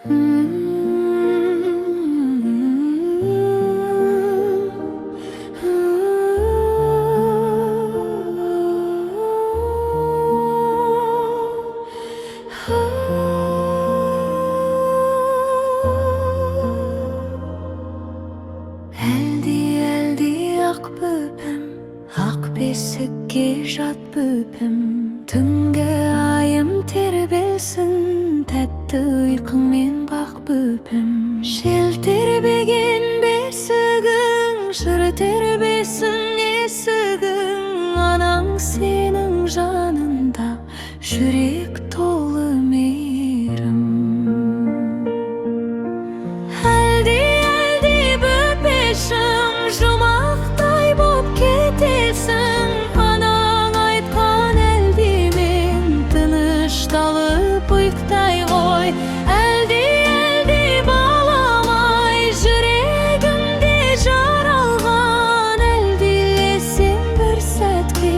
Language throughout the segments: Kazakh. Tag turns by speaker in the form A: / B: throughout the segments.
A: Eldi ak böpem, ak besikке jat böpem. Tünge ayım terbelsin, tәтті ұйқыңмен бақ бөпем. Жел тербеген бесігің, жыр тербесін есігің. Анаң сенің жанында, жүрек толы мейірім. Әлди бөпешім, жұмақтай боп кетесің. Анаң айтқан әлдимен тынышталып ұйықтай ғой. Әлди баламай, жүрегімде жаралған. Әлдилесем бір сәтке,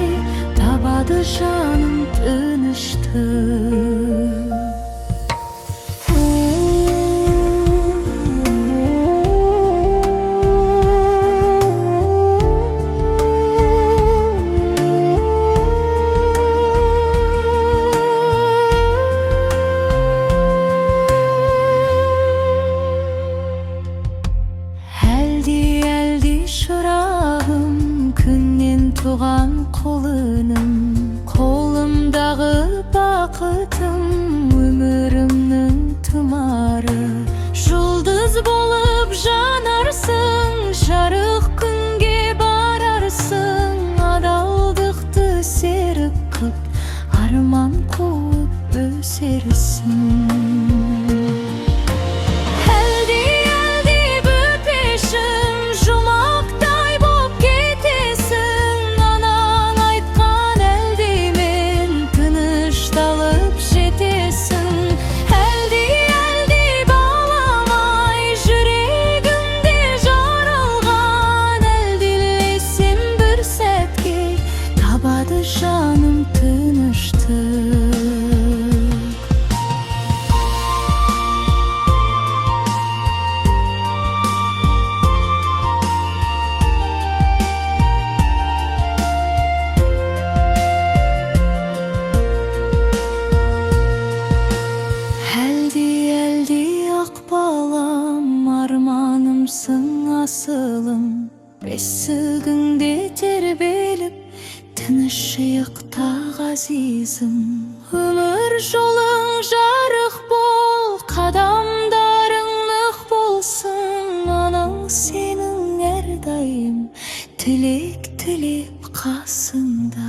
A: табады жаным тыныштық. Әлди шырағым, күннен туған қолыным. Қолымдағы бақытым, өмірімнің тұмары. Жұлдыз болып жанарсың, жарық күнге барарсың. Адалдықты серік қып, арман қуып өсерсің. Жаным тыныштық. Әлди ақ балам, арманымсың асылым. Бесігіңде тербеліп, тыныш ұйықта ғазизім. Өмір жолың жарық бол, қадамдарың нық болсын. Анаң сенің әрдайым тілек тілеп қасында.